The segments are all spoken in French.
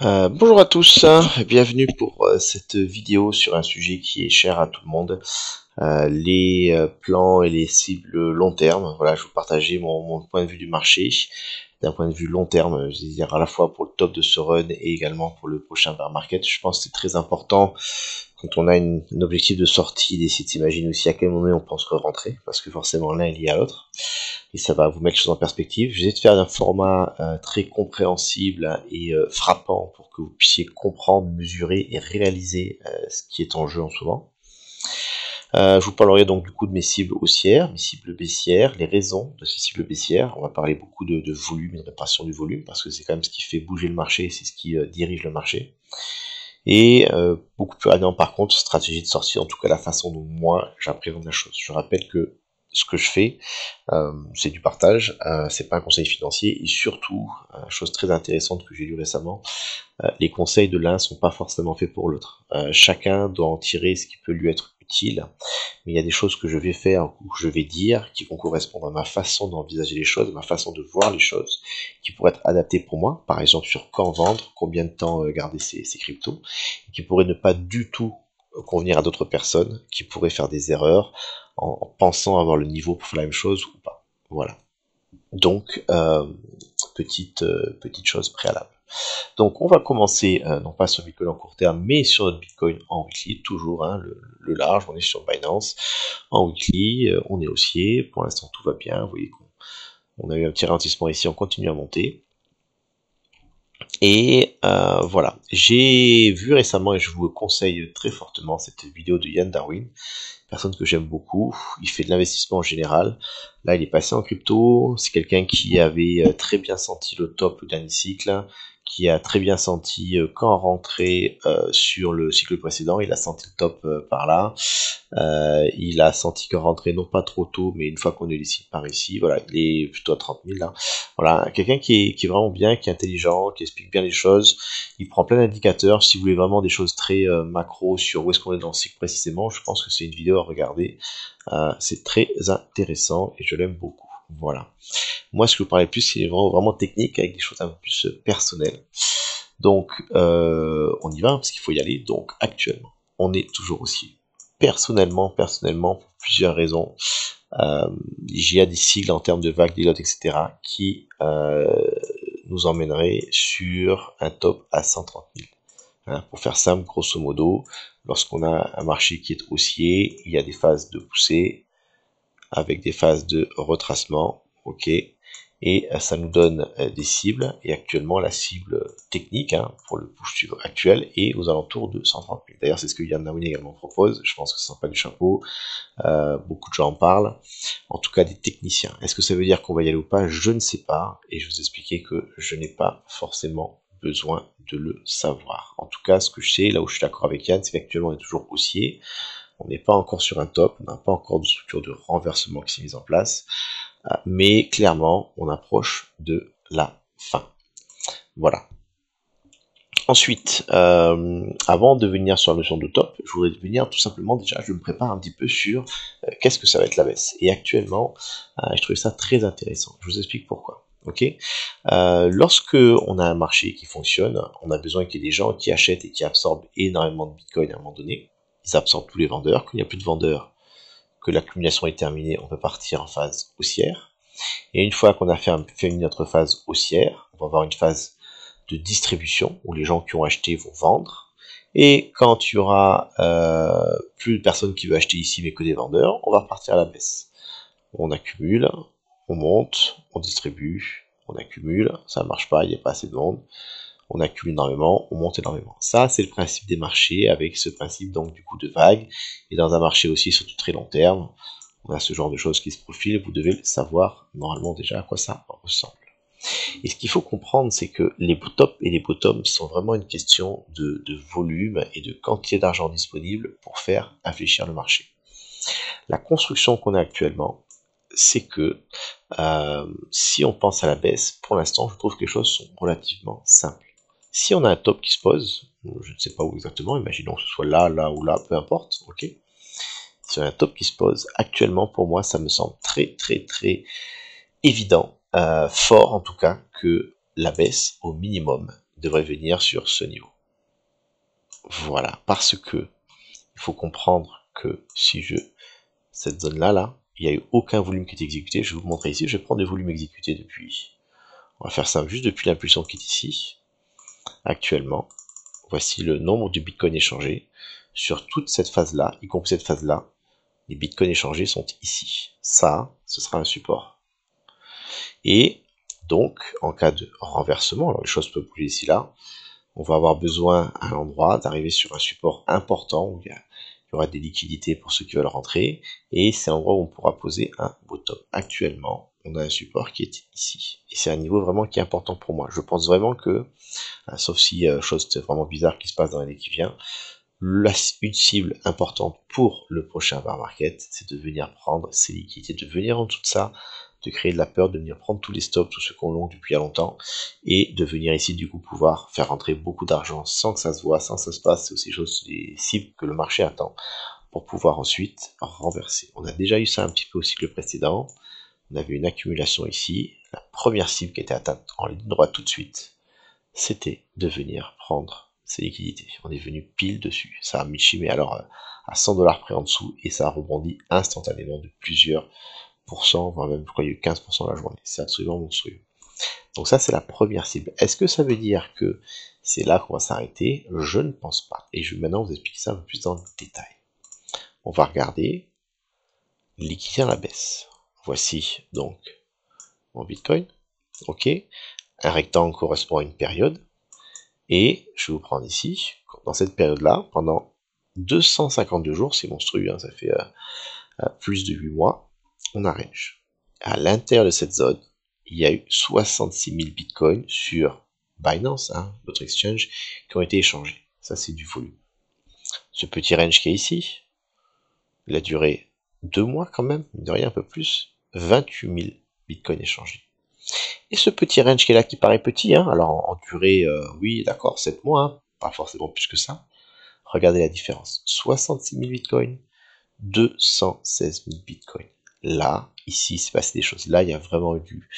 Bonjour à tous, hein, bienvenue pour cette vidéo sur un sujet qui est cher à tout le monde, les plans et les cibles long terme. Voilà, je vais vous partager mon point de vue du marché, d'un point de vue long terme, je veux dire à la fois pour le top de ce run et également pour le prochain bear market. Je pense que c'est très important quand on a un objectif de sortie d'essayer de s'imaginer aussi à quel moment on pense rentrer, parce que forcément l'un est lié à l'autre et ça va vous mettre les choses en perspective. Je vais essayer de faire un format très compréhensible et frappant pour que vous puissiez comprendre, mesurer et réaliser ce qui est en jeu en ce moment. Je vous parlerai donc du coup de mes cibles haussières, mes cibles baissières, les raisons de ces cibles baissières. On va parler beaucoup de volume et de répartition du volume parce que c'est quand même ce qui fait bouger le marché, c'est ce qui dirige le marché. Et beaucoup plus radicalement par contre, stratégie de sortie, en tout cas la façon dont moi j'appréhende la chose. Je rappelle que ce que je fais, c'est du partage, c'est pas un conseil financier, et surtout, chose très intéressante que j'ai lue récemment, les conseils de l'un sont pas forcément faits pour l'autre. Chacun doit en tirer ce qui peut lui être utile, mais il y a des choses que je vais faire ou que je vais dire qui vont correspondre à ma façon d'envisager les choses, à ma façon de voir les choses, qui pourraient être adaptées pour moi, par exemple sur quand vendre, combien de temps garder ces cryptos, et qui pourraient ne pas du tout convenir à d'autres personnes, qui pourraient faire des erreurs en pensant avoir le niveau pour faire la même chose ou pas. Voilà. Donc, petite chose préalable. Donc on va commencer, non pas sur Bitcoin en court terme, mais sur notre Bitcoin en weekly, toujours hein, le large, on est sur Binance, en weekly, on est haussier, pour l'instant tout va bien, vous voyez qu'on a eu un petit ralentissement ici, on continue à monter. Et voilà, j'ai vu récemment, et je vous conseille très fortement, cette vidéo de Yann Darwin, personne que j'aime beaucoup, il fait de l'investissement en général, là il est passé en crypto, c'est quelqu'un qui avait très bien senti le top le dernier cycle, qui a très bien senti quand rentrer sur le cycle précédent, il a senti le top par là, il a senti qu'en rentrer non pas trop tôt, mais une fois qu'on est ici par ici, voilà, il est plutôt à 30 000 là, voilà, quelqu'un qui est vraiment bien, qui est intelligent, qui explique bien les choses, il prend plein d'indicateurs, si vous voulez vraiment des choses très macro sur où est-ce qu'on est dans le cycle précisément, je pense que c'est une vidéo à regarder, c'est très intéressant et je l'aime beaucoup, voilà. Moi, ce que je vous parlais plus, c'est vraiment technique, avec des choses un peu plus personnelles. Donc, on y va, parce qu'il faut y aller. Donc, actuellement, on est toujours aussi. Personnellement, pour plusieurs raisons, il y a des sigles en termes de vagues, d'îlots, etc., qui nous emmèneraient sur un top à 130 000. Hein, pour faire simple, grosso modo, lorsqu'on a un marché qui est haussier, il y a des phases de poussée, avec des phases de retracement, ok, et ça nous donne des cibles, et actuellement la cible technique hein, pour le push actuel est aux alentours de 130 000. D'ailleurs c'est ce que Yann Nawin également propose, je pense que ce ne sent pas du chapeau, beaucoup de gens en parlent, en tout cas des techniciens. Est-ce que ça veut dire qu'on va y aller ou pas? Je ne sais pas, et je vous expliquer que je n'ai pas forcément besoin de le savoir. En tout cas, ce que je sais, là où je suis d'accord avec Yann, c'est qu'actuellement on est toujours haussier, on n'est pas encore sur un top, on n'a pas encore de structure de renversement qui s'est mise en place, mais clairement, on approche de la fin. Voilà. Ensuite, avant de venir sur la notion de top, je voudrais venir tout simplement, déjà, je me prépare un petit peu sur qu'est-ce que ça va être la baisse. Et actuellement, je trouvais ça très intéressant. Je vous explique pourquoi. Ok, lorsque on a un marché qui fonctionne, on a besoin qu'il y ait des gens qui achètent et qui absorbent énormément de Bitcoin à un moment donné. Ils absorbent tous les vendeurs. Quand il n'y a plus de vendeurs, que l'accumulation est terminée, on peut partir en phase haussière. Et une fois qu'on a fait notre phase haussière, on va avoir une phase de distribution où les gens qui ont acheté vont vendre. Et quand il y aura plus de personnes qui veulent acheter ici mais que des vendeurs, on va repartir à la baisse. On accumule, on monte, on distribue, on accumule, ça ne marche pas, il n'y a pas assez de monde. On accumule énormément, on monte énormément. Ça, c'est le principe des marchés avec ce principe donc du coup de vague. Et dans un marché aussi sur du très long terme, on a ce genre de choses qui se profilent. Vous devez savoir normalement déjà à quoi ça ressemble. Et ce qu'il faut comprendre, c'est que les tops et les bottoms sont vraiment une question de volume et de quantité d'argent disponible pour faire infléchir le marché. La construction qu'on a actuellement, c'est que si on pense à la baisse, pour l'instant, je trouve que les choses sont relativement simples. Si on a un top qui se pose, je ne sais pas où exactement, imaginons que ce soit là, là ou là, peu importe, ok. Si on a un top qui se pose, actuellement pour moi ça me semble très évident, fort en tout cas, que la baisse au minimum devrait venir sur ce niveau. Voilà, parce que il faut comprendre que si cette zone-là, il n'y a eu aucun volume qui est exécuté. Je vais vous montrer ici, je vais prendre le volume exécuté depuis. On va faire ça juste depuis l'impulsion qui est ici. Actuellement, voici le nombre de bitcoins échangés. Sur toute cette phase-là, y compris cette phase-là, les bitcoins échangés sont ici. Ça, ce sera un support. Et donc, en cas de renversement, alors les choses peuvent bouger ici là, on va avoir besoin à l'endroit d'arriver sur un support important où il y aura des liquidités pour ceux qui veulent rentrer, et c'est un endroit où on pourra poser un bottom. Actuellement, on a un support qui est ici, et c'est un niveau vraiment qui est important pour moi. Je pense vraiment que, sauf si chose vraiment bizarre qui se passe dans l'année qui vient, une cible importante pour le prochain bear market, c'est de venir prendre ces liquidités, de venir en dessous de ça, de créer de la peur, de venir prendre tous les stops, tous ceux qu'on long depuis il y a longtemps, et de venir ici du coup pouvoir faire rentrer beaucoup d'argent sans que ça se voit, sans que ça se passe, c'est aussi des cibles que le marché attend, pour pouvoir ensuite renverser. On a déjà eu ça un petit peu au cycle précédent, on avait une accumulation ici, la première cible qui était atteinte en ligne droite tout de suite, c'était de venir prendre ces liquidités. On est venu pile dessus, ça a michi, mais alors à 100 $ près en dessous, et ça a rebondi instantanément de plusieurs pourcents, voire même je crois il y a eu 15% la journée. C'est absolument monstrueux. Donc ça c'est la première cible. Est-ce que ça veut dire que c'est là qu'on va s'arrêter? Je ne pense pas. Et je vais maintenant vous expliquer ça un peu plus dans le détail. On va regarder liquidité à la baisse. Voici donc mon Bitcoin. Ok. Un rectangle correspond à une période. Et je vais vous prendre ici, dans cette période-là, pendant 252 jours, c'est monstrueux, hein, ça fait plus de 8 mois, on a range. À l'intérieur de cette zone, il y a eu 66 000 bitcoins sur Binance, hein, votre exchange, qui ont été échangés. Ça, c'est du volume. Ce petit range qui est ici, il a duré 2 mois quand même, de rien un peu plus, 28 000 bitcoins échangés. Et ce petit range qui est là, qui paraît petit, hein, alors en durée, oui, d'accord, 7 mois, hein, pas forcément plus que ça. Regardez la différence. 66 000 bitcoins, 216 000 bitcoins. Là, ici, c'est passé des choses. Là, il y a vraiment eu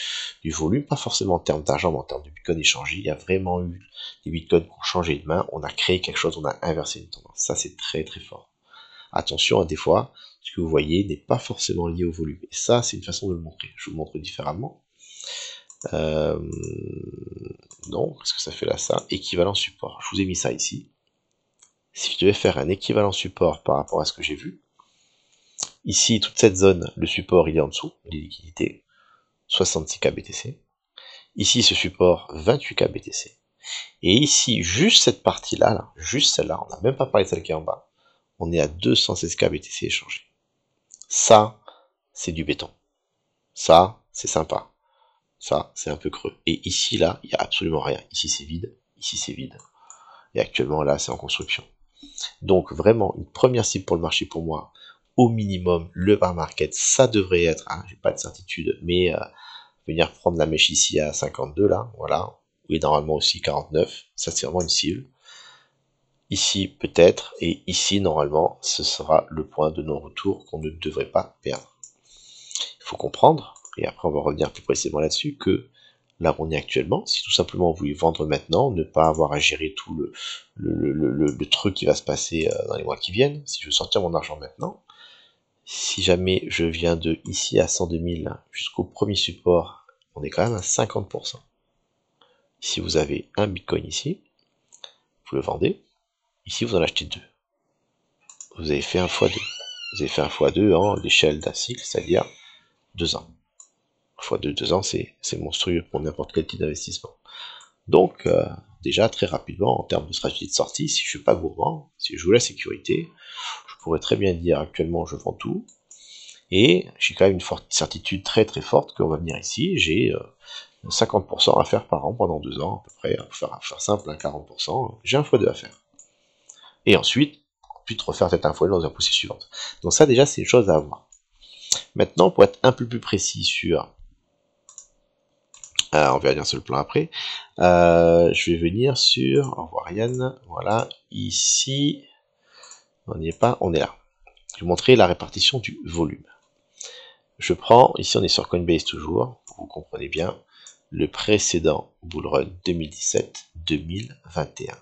du volume, pas forcément en termes d'argent, mais en termes de bitcoins échangés. Il y a vraiment eu des bitcoins qui ont changé de main. On a créé quelque chose, on a inversé une tendance. Ça, c'est très très fort. Attention, des fois, ce que vous voyez n'est pas forcément lié au volume. Et ça, c'est une façon de le montrer. Je vous le montre différemment. Non, qu'est-ce que ça fait là, ça? Équivalent support. Je vous ai mis ça ici. Si je devais faire un équivalent support par rapport à ce que j'ai vu, ici, toute cette zone, le support, il est en dessous, les liquidités, 66K BTC. Ici, ce support, 28K BTC. Et ici, juste cette partie-là, là, juste celle-là, on n'a même pas parlé de celle qui est en bas, on est à 216K BTC échangés. Ça, c'est du béton. Ça, c'est sympa. Ça, c'est un peu creux. Et ici, là, il n'y a absolument rien. Ici, c'est vide. Ici, c'est vide. Et actuellement, là, c'est en construction. Donc, vraiment, une première cible pour le marché, pour moi, au minimum, le bear market, ça devrait être, hein, j'ai pas de certitude, mais venir prendre la mèche ici à 52, là, voilà, et normalement aussi 49, ça c'est vraiment une cible. Ici, peut-être, et ici, normalement, ce sera le point de non-retour qu'on ne devrait pas perdre. Il faut comprendre, et après on va revenir plus précisément là-dessus, que là où on est actuellement, si tout simplement vous voulez vendre maintenant, ne pas avoir à gérer tout le truc qui va se passer dans les mois qui viennent, si je veux sortir mon argent maintenant, si jamais je viens de ici à 102 000 jusqu'au premier support, on est quand même à 50%. Si vous avez un bitcoin ici, vous le vendez, ici vous en achetez deux. Vous avez fait un x2. Vous avez fait un x2 en l'échelle d'un cycle, c'est-à-dire 2 ans. x2, 2 ans, c'est monstrueux pour n'importe quel type d'investissement. Donc, déjà, très rapidement, en termes de stratégie de sortie, si je suis pas gourmand, si je veux la sécurité, je pourrais très bien dire actuellement je vends tout, et j'ai quand même une certitude très très forte qu'on va venir ici, j'ai 50% à faire par an pendant 2 ans, à peu près, pour faire simple, 40%, j'ai un x2 à faire. Et ensuite refaire peut-être un x2 dans une poussée suivante. Donc ça déjà c'est une chose à avoir. Maintenant, pour être un peu plus précis sur... on verra bien sur le plan après. Je vais venir sur... Au revoir Yann. Voilà, ici... On n'y est pas, on est là. Je vais vous montrer la répartition du volume. Je prends, ici on est sur Coinbase toujours, vous comprenez bien, le précédent bull run 2017-2021.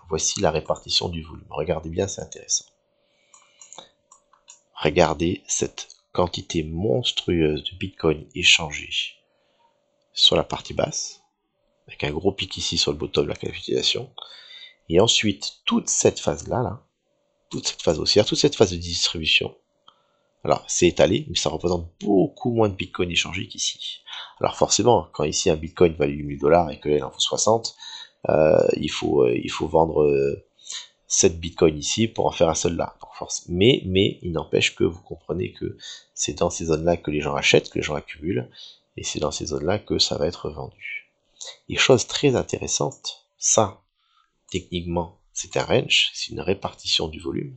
Voici la répartition du volume. Regardez bien, c'est intéressant. Regardez cette quantité monstrueuse de Bitcoin échangée sur la partie basse, avec un gros pic ici sur le bottom de la capitalisation. Et ensuite, toute cette phase-là, toute cette phase haussière, toute cette phase de distribution, alors c'est étalé, mais ça représente beaucoup moins de Bitcoin échangé qu'ici. Alors forcément, quand ici un Bitcoin value 1000 $ et que là il en faut 60, il faut vendre 7 Bitcoin ici pour en faire un seul là. Mais il n'empêche que vous comprenez que c'est dans ces zones-là que les gens achètent, que les gens accumulent, et c'est dans ces zones-là que ça va être vendu. Et chose très intéressante, ça, techniquement, c'est un range, c'est une répartition du volume.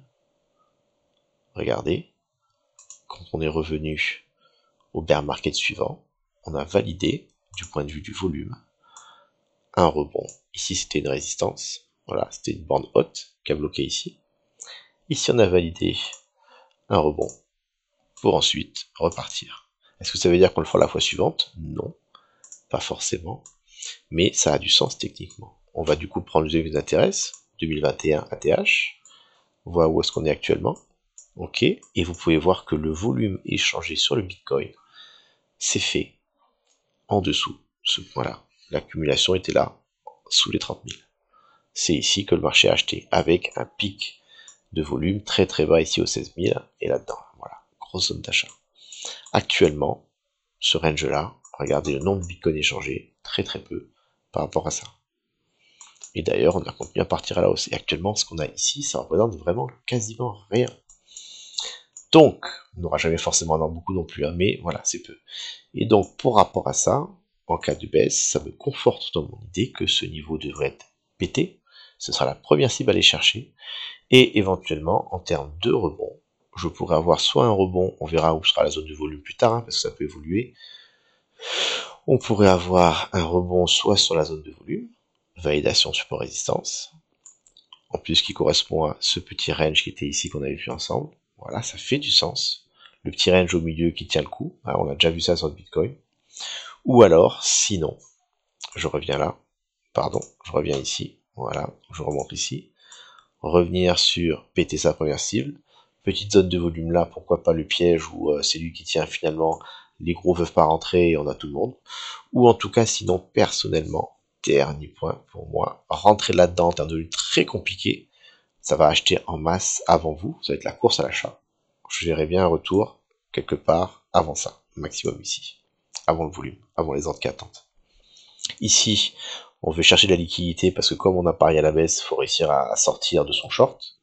Regardez, quand on est revenu au bear market suivant, on a validé, du point de vue du volume, un rebond. Ici, c'était une résistance. Voilà, c'était une bande haute qui a bloqué ici. Ici, on a validé un rebond pour ensuite repartir. Est-ce que ça veut dire qu'on le fera la fois suivante? Non, pas forcément. Mais ça a du sens techniquement. On va du coup prendre le qui nous intéresse, 2021 ATH. On voit où est-ce qu'on est actuellement. Ok, et vous pouvez voir que le volume échangé sur le Bitcoin s'est fait en dessous. Ce point-là, l'accumulation était là, sous les 30 000. C'est ici que le marché a acheté, avec un pic de volume très très bas ici aux 16 000, et là-dedans, voilà, grosse zone d'achat. Actuellement, ce range-là, regardez le nombre de Bitcoin échangés, très très peu par rapport à ça. Et d'ailleurs, on a continué à partir à la hausse. Et actuellement, ce qu'on a ici, ça représente vraiment quasiment rien. Donc, on n'aura jamais forcément en beaucoup non plus, hein, mais voilà, c'est peu. Et donc, pour rapport à ça, en cas de baisse, ça me conforte dans mon idée que ce niveau devrait être pété. Ce sera la première cible à aller chercher. Et éventuellement, en termes de rebond, je pourrais avoir soit un rebond, on verra où sera la zone de volume plus tard, hein, parce que ça peut évoluer. On pourrait avoir un rebond soit sur la zone de volume, validation support résistance, en plus qui correspond à ce petit range qui était ici qu'on avait vu ensemble. Voilà, ça fait du sens. Le petit range au milieu qui tient le coup, hein, on a déjà vu ça sur le Bitcoin. Ou alors, sinon, je reviens là, pardon, je reviens ici, voilà, je remonte ici, revenir sur péter sa première cible, petite zone de volume là, pourquoi pas le piège où c'est lui qui tient finalement, les gros peuvent pas rentrer et on a tout le monde, ou en tout cas sinon personnellement, dernier point pour moi, rentrer là-dedans en termes de volume très compliqué, ça va acheter en masse avant vous, ça va être la course à l'achat, je verrai bien un retour quelque part avant ça, maximum ici, avant le volume, avant les ordres qui attendent. Ici, on veut chercher de la liquidité parce que comme on a parié à la baisse, il faut réussir à sortir de son short.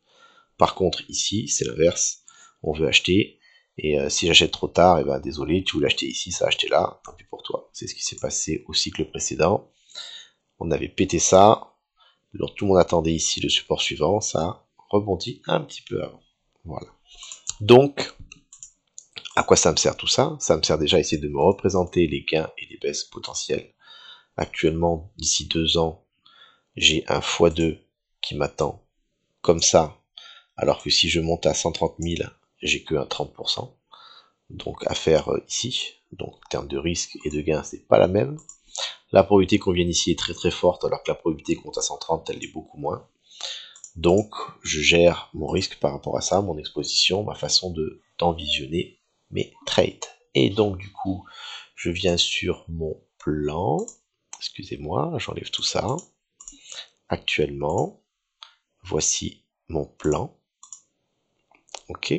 Par contre, ici, c'est l'inverse. On veut acheter. Et si j'achète trop tard, et ben désolé, tu voulais acheter ici, ça a acheté là, tant pis pour toi. C'est ce qui s'est passé au cycle précédent. On avait pété ça. Donc tout le monde attendait ici le support suivant. Ça rebondit un petit peu avant. Voilà. Donc, à quoi ça me sert tout ça? Ça me sert déjà à essayer de me représenter les gains et les baisses potentielles. Actuellement, d'ici 2 ans, j'ai un x2 qui m'attend comme ça, alors que si je monte à 130 000, j'ai que un 30%. Donc à faire ici. Donc en termes de risque et de gain, c'est pas la même. La probabilité qu'on vienne ici est très très forte, alors que la probabilité qu'on monte à 130, elle est beaucoup moins. Donc je gère mon risque par rapport à ça, mon exposition, ma façon d'envisionner mes trades. Et donc du coup, je viens sur mon plan. Excusez-moi, j'enlève tout ça. Actuellement, voici mon plan. Ok.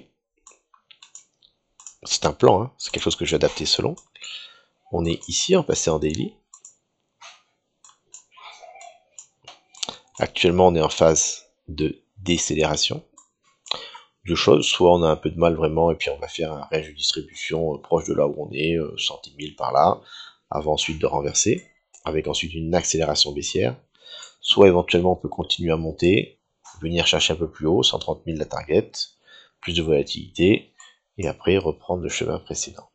C'est un plan, hein. C'est quelque chose que je vais adapter selon. On est ici, on passé en daily. Actuellement, on est en phase de décélération. Deux choses, soit on a un peu de mal vraiment et puis on va faire un range de distribution proche de là où on est, 110 000 par là, avant ensuite de renverser, avec ensuite une accélération baissière. Soit éventuellement on peut continuer à monter, venir chercher un peu plus haut, 130 000 la target, plus de volatilité, et après reprendre le chemin précédent.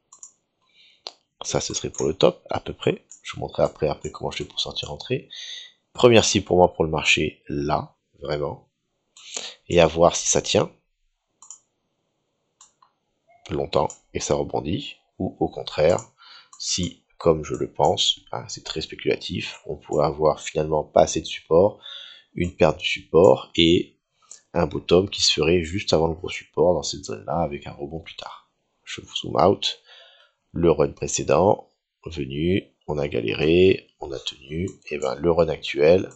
Ça ce serait pour le top, à peu près. Je vous montrerai après comment je fais pour sortir rentrer. Première cible pour moi pour le marché, là, vraiment. Et à voir si ça tient longtemps et ça rebondit, ou au contraire, si comme je le pense, hein, c'est très spéculatif, on pourrait avoir finalement pas assez de support, une perte de support et un bottom qui se ferait juste avant le gros support dans cette zone-là avec un rebond plus tard. Je vous zoom out, le run précédent, venu, on a galéré, on a tenu, et ben le run actuel,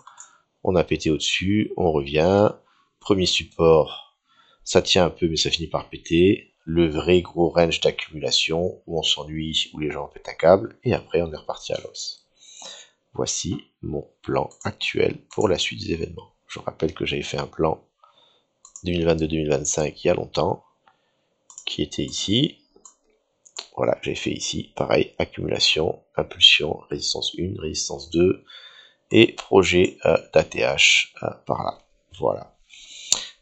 on a pété au-dessus, on revient, premier support, ça tient un peu mais ça finit par péter, le vrai gros range d'accumulation où on s'ennuie, où les gens pètent un câble, et après on est reparti à l'os. Voici mon plan actuel pour la suite des événements. Je rappelle que j'avais fait un plan 2022-2025 il y a longtemps, qui était ici. Voilà, j'avais fait ici, pareil, accumulation, impulsion, résistance 1, résistance 2, et projet d'ATH par là. Voilà.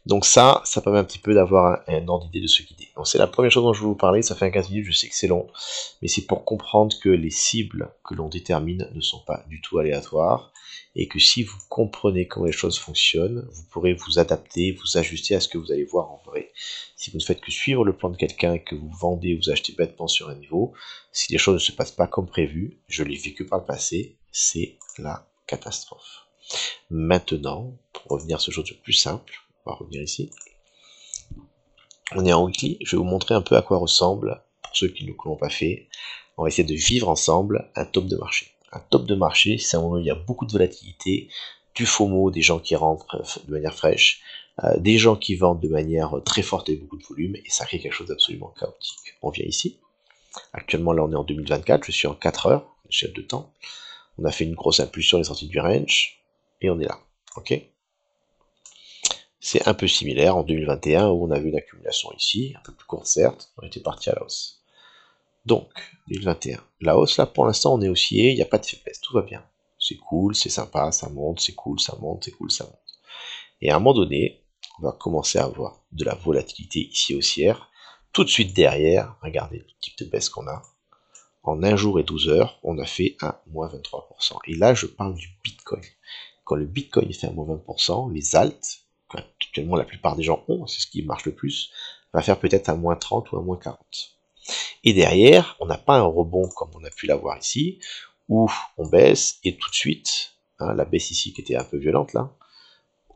Donc ça permet un petit peu d'avoir un ordre d'idée de se guider. Donc c'est la première chose dont je vais vous parler, ça fait un 15 minutes, je sais que c'est long, mais c'est pour comprendre que les cibles que l'on détermine ne sont pas du tout aléatoires, et que si vous comprenez comment les choses fonctionnent, vous pourrez vous adapter, vous ajuster à ce que vous allez voir en vrai. Si vous ne faites que suivre le plan de quelqu'un, que vous vendez ou vous achetez bêtement sur un niveau, si les choses ne se passent pas comme prévu, je l'ai vécu par le passé, c'est la catastrophe. Maintenant, pour revenir à ce chose de plus simple, on va revenir ici. On est en weekly, je vais vous montrer un peu à quoi ressemble, pour ceux qui ne l'ont pas fait, on va essayer de vivre ensemble un top de marché. Un top de marché, c'est un moment où il y a beaucoup de volatilité, du FOMO, des gens qui rentrent de manière fraîche, des gens qui vendent de manière très forte et beaucoup de volume, et ça crée quelque chose d'absolument chaotique. On vient ici, actuellement là on est en 2024, je suis en 4 heures, échelle de temps, on a fait une grosse impulsion, les sorties du range, et on est là, ok. C'est un peu similaire en 2021 où on a vu une accumulation ici, un peu plus courte certes, on était parti à la hausse. Donc, 2021, la hausse là pour l'instant on est haussier, il n'y a pas de faiblesse, tout va bien. C'est cool, c'est sympa, ça monte, c'est cool, ça monte, c'est cool, ça monte. Et à un moment donné, on va commencer à avoir de la volatilité ici haussière. Tout de suite derrière, regardez le type de baisse qu'on a. En 1 jour et 12 heures, on a fait un moins 23%. Et là, je parle du Bitcoin. Quand le Bitcoin fait un moins 20%, les alts, actuellement la plupart des gens ont, c'est ce qui marche le plus, va faire peut-être un moins 30 ou un moins 40. Et derrière, on n'a pas un rebond comme on a pu l'avoir ici, où on baisse et tout de suite, hein, la baisse ici qui était un peu violente là,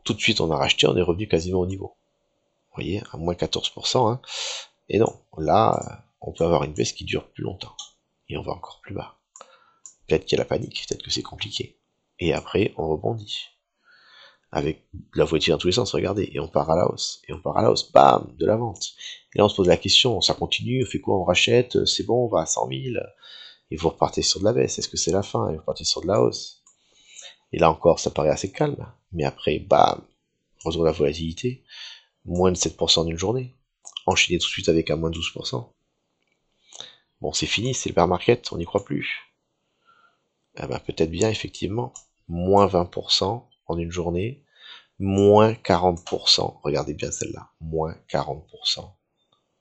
tout de suite on a racheté, on est revenu quasiment au niveau. Vous voyez, à moins 14%, hein. Et non, là, on peut avoir une baisse qui dure plus longtemps. Et on va encore plus bas. Peut-être qu'il y a la panique, peut-être que c'est compliqué. Et après, on rebondit. Avec de la volatilité dans tous les sens, regardez, et on part à la hausse, et on part à la hausse, bam, de la vente. Et là on se pose la question, ça continue, on fait quoi, on rachète, c'est bon, on va à 100 000, et vous repartez sur de la baisse, est-ce que c'est la fin, et vous repartez sur de la hausse. Et là encore, ça paraît assez calme, mais après, bam, retour de la volatilité, moins de 7% d'une journée, enchaîné tout de suite avec un moins de 12%. Bon, c'est fini, c'est le bear market, on n'y croit plus. Eh ben, peut-être bien, effectivement, moins 20% en une journée, moins 40%, regardez bien celle-là, moins 40%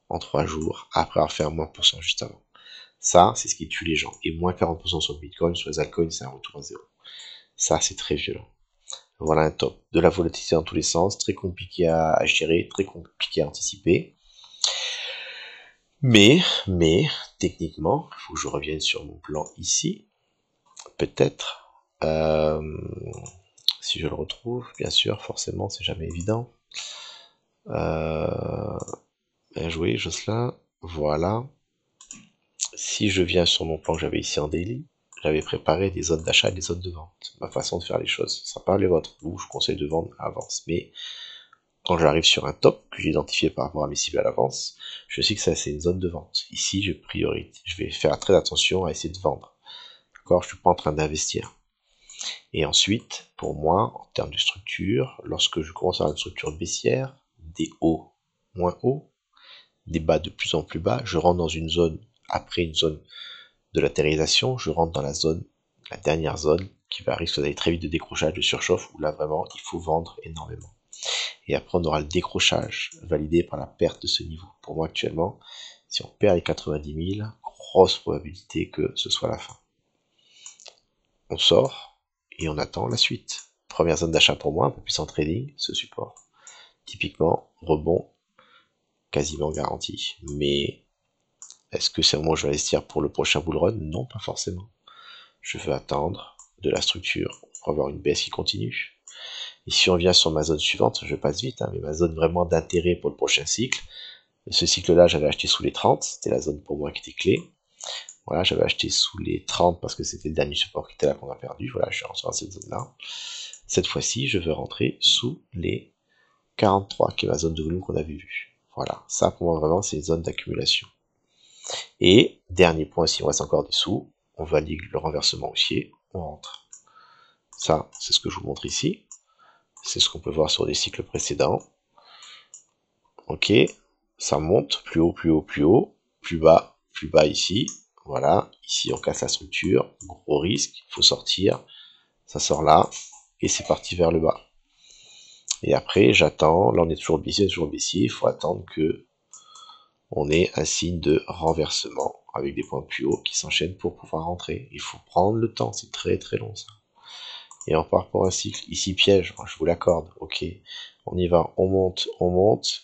en 3 jours, après avoir fait un moins % juste avant. Ça, c'est ce qui tue les gens. Et moins 40% sur le Bitcoin, sur les altcoins, c'est un retour à zéro. Ça, c'est très violent. Voilà un top. De la volatilité dans tous les sens, très compliqué à gérer, très compliqué à anticiper. Mais, techniquement, il faut que je revienne sur mon plan ici. Peut-être. Si je le retrouve, bien sûr, forcément, c'est jamais évident. Bien joué, Jocelyn. Voilà. Si je viens sur mon plan que j'avais ici en daily, j'avais préparé des zones d'achat et des zones de vente. Ma façon de faire les choses, ça parle les vôtres. Vous, je conseille de vendre à l'avance. Mais quand j'arrive sur un top que j'ai identifié par rapport à mes cibles à l'avance, je sais que ça c'est une zone de vente. Ici, je vais faire très attention à essayer de vendre. D'accord, je suis pas en train d'investir. Et ensuite, pour moi, en termes de structure, lorsque je commence à avoir une structure baissière, des hauts moins hauts, des bas de plus en plus bas, je rentre dans une zone, après une zone de latéralisation, je rentre dans la zone, la dernière zone, qui va risquer d'aller très vite de décrochage, de surchauffe, où là vraiment, il faut vendre énormément. Et après, on aura le décrochage validé par la perte de ce niveau. Pour moi, actuellement, si on perd les 90 000, grosse probabilité que ce soit la fin. On sort et on attend la suite. Première zone d'achat pour moi, un peu plus en trading, ce support. Typiquement, rebond quasiment garanti. Mais est-ce que c'est le moment où je vais investir pour le prochain bull run? Non, pas forcément. je veux attendre de la structure pour avoir une baisse qui continue. Et si on vient sur ma zone suivante, je passe vite, hein, mais ma zone vraiment d'intérêt pour le prochain cycle, ce cycle-là, j'avais acheté sous les 30, c'était la zone pour moi qui était clé. Voilà, j'avais acheté sous les 30 parce que c'était le dernier support qui était là qu'on a perdu. Voilà, je suis rentré dans cette zone-là. Cette fois-ci, je veux rentrer sous les 43, qui est ma zone de volume qu'on avait vue. Voilà, ça pour moi vraiment, c'est une zone d'accumulation. Et, dernier point, si on reste encore dessous, on valide le renversement haussier, on rentre. Ça, c'est ce que je vous montre ici. C'est ce qu'on peut voir sur des cycles précédents. Ok, ça monte, plus haut, plus haut, plus haut, plus bas ici. Voilà, ici on casse la structure, gros risque, il faut sortir. Ça sort là, et c'est parti vers le bas. Et après, j'attends, là on est toujours baissier, il faut attendre que on ait un signe de renversement avec des points plus hauts qui s'enchaînent pour pouvoir rentrer. Il faut prendre le temps, c'est très très long ça. Et on repart pour un cycle. Ici piège, je vous l'accorde, ok. On y va, on monte,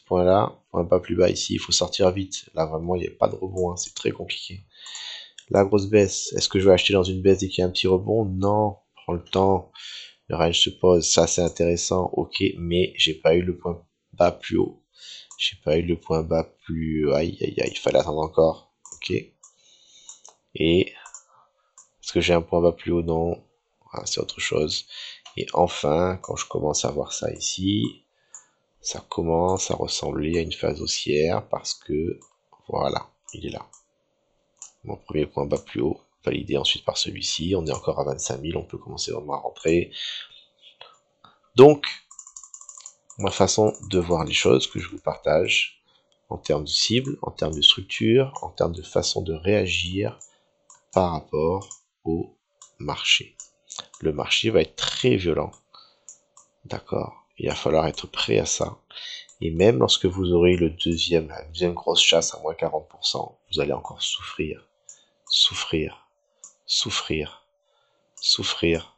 point là, point bas plus bas ici, il faut sortir vite. Là vraiment, il n'y a pas de rebond, hein, c'est très compliqué. La grosse baisse, est-ce que je vais acheter dans une baisse dès qu'il y a un petit rebond? Non, prends le temps. Le range se pose, ça c'est intéressant, ok, mais j'ai pas eu le point bas plus haut. J'ai pas eu le point bas plus... Aïe, aïe, aïe, il fallait attendre encore, ok. Et... est-ce que j'ai un point bas plus haut? Non. Ah, c'est autre chose. Et enfin, quand je commence à voir ça ici, ça commence à ressembler à une phase haussière parce que, voilà, il est là. Mon premier point bas plus haut, validé ensuite par celui-ci. On est encore à 25 000, on peut commencer vraiment à rentrer. Donc, ma façon de voir les choses que je vous partage, en termes de cible, en termes de structure, en termes de façon de réagir par rapport au marché. Le marché va être très violent, d'accord? Il va falloir être prêt à ça. Et même lorsque vous aurez la deuxième grosse chasse à moins 40%, vous allez encore souffrir, souffrir, souffrir, souffrir.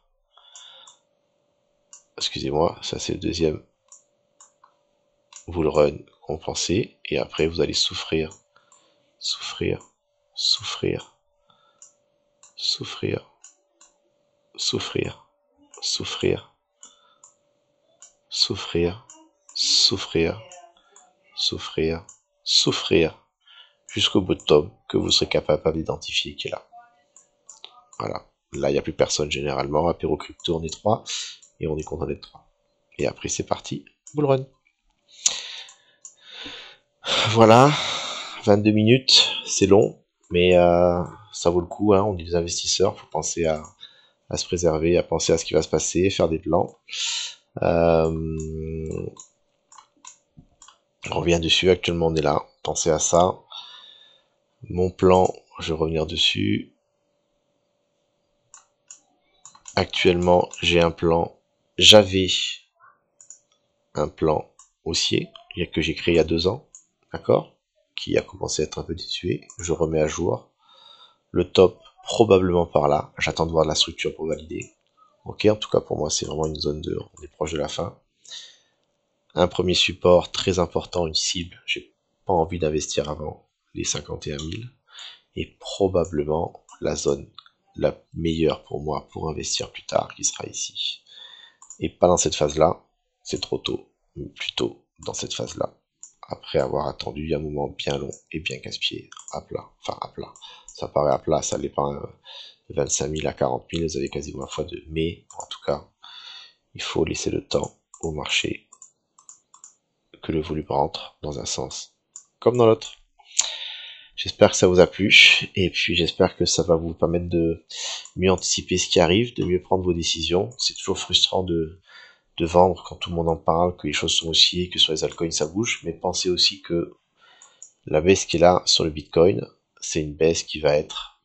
Excusez-moi, ça c'est le deuxième bull run compensé, et après vous allez souffrir, souffrir, souffrir, souffrir, souffrir, souffrir, souffrir, souffrir, souffrir, souffrir, jusqu'au bottom que vous serez capable d'identifier qui est là. Voilà. Là, il n'y a plus personne généralement. Apéro crypto, on est 3 et on est content d'être 3. Et après, c'est parti. Bull run. Voilà. 22 minutes, c'est long, mais ça vaut le coup. Hein. On est des investisseurs. Il faut penser à se préserver, à penser à ce qui va se passer, faire des plans. On revient dessus. Actuellement, on est là. Pensez à ça. Mon plan, je vais revenir dessus. Actuellement, j'ai un plan. J'avais un plan haussier que j'ai créé il y a 2 ans, d'accord, qui a commencé à être un peu désuet. Je remets à jour. Le top, probablement par là. J'attends de voir la structure pour valider. Ok, en tout cas pour moi, c'est vraiment une zone de... on est proche de la fin. Un premier support très important, une cible. J'ai pas envie d'investir avant les 51 000. Et probablement la zone la meilleure pour moi pour investir plus tard, qui sera ici. Et pas dans cette phase-là, c'est trop tôt, mais plutôt dans cette phase-là. Après avoir attendu un moment bien long et bien casse-pied, à plat, enfin à plat. Ça paraît à plat, ça n'est pas de 25 000 à 40 000, vous avez quasiment la fois de mais, en tout cas, il faut laisser le temps au marché que le volume rentre dans un sens comme dans l'autre. J'espère que ça vous a plu, et puis j'espère que ça va vous permettre de mieux anticiper ce qui arrive, de mieux prendre vos décisions. C'est toujours frustrant de vendre quand tout le monde en parle, que les choses sont haussières, que sur les altcoins ça bouge, mais pensez aussi que la baisse qui est là sur le Bitcoin, c'est une baisse qui va être,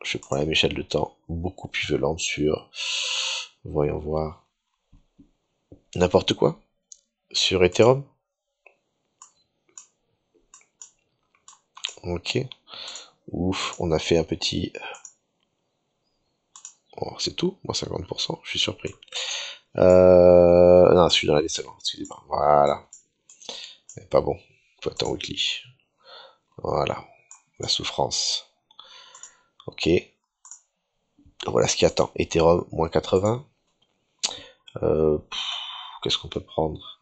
je prends la même échelle de temps, beaucoup plus violente sur, voyons voir, n'importe quoi, sur Ethereum. Ok, ouf, on a fait un petit... Oh, c'est tout, moi 50%, je suis surpris. Non, je suis dans la descendante, excusez-moi, voilà. C'est pas bon, faut attendre weekly. Voilà, la souffrance. Ok. Voilà ce qui attend. Ethereum, moins 80. Qu'est-ce qu'on peut prendre?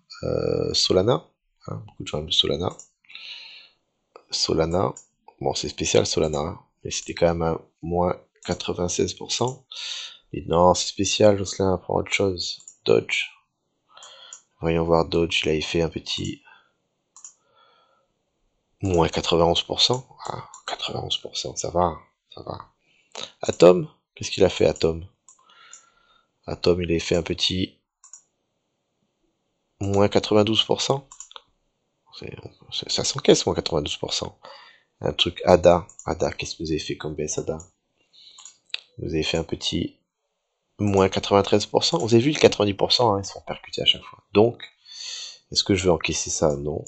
Solana. Hein, beaucoup de gens aiment Solana. Solana. Bon, c'est spécial Solana. Hein, mais c'était quand même un moins 96%. Et non, c'est spécial, Jocelyn, prend autre chose. Dodge. Voyons voir Dodge, il avait fait un petit moins 91%. Ah, 91%, ça va, ça va. Atom, qu'est-ce qu'il a fait Atom? Atom, il a fait un petit moins 92%. Ça s'encaisse, moins 92%. Un truc ADA. ADA, qu'est-ce que vous avez fait comme baisse ADA? Vous avez fait un petit moins 93%. Vous avez vu le 90%, hein, ils sont percutés à chaque fois. Donc, est-ce que je veux encaisser ça? Non.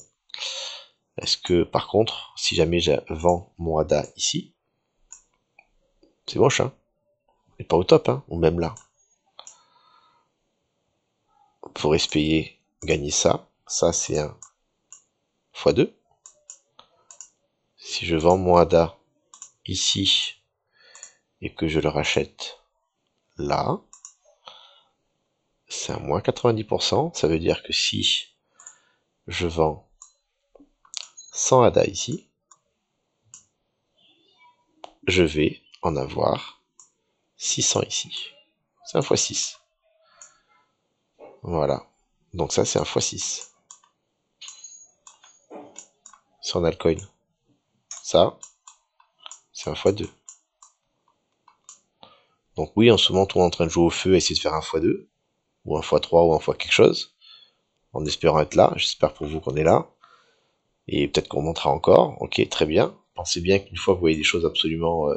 Est-ce que, par contre, si jamais je vends mon ADA ici, c'est moche, hein? Et pas au top, hein? Ou même là. Faudrait se payer, gagner ça. Ça, c'est un x2. Si je vends mon ADA ici et que je le rachète là, c'est un moins 90%. Ça veut dire que si je vends 100 ADA ici, je vais en avoir 600 ici. C'est un x6. Voilà. Donc ça, c'est un x6. Sur un altcoin. Ça, c'est un x2. Donc oui, en ce moment, tout le monde est en train de jouer au feu, essayer de faire un x2, ou un x3, ou un x quelque chose, en espérant être là. J'espère pour vous qu'on est là. Et peut-être qu'on montera encore. Ok, très bien. Pensez bien qu'une fois que vous voyez des choses absolument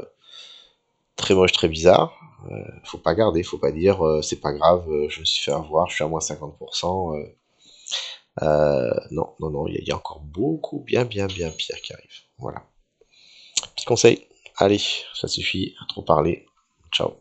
très moches, très bizarres, faut pas garder, faut pas dire c'est pas grave, je me suis fait avoir, je suis à moins 50%. Non, non, non, il y a encore beaucoup, bien pire qui arrive. Voilà. Petit conseil. Allez, ça suffit, trop parler. Ciao.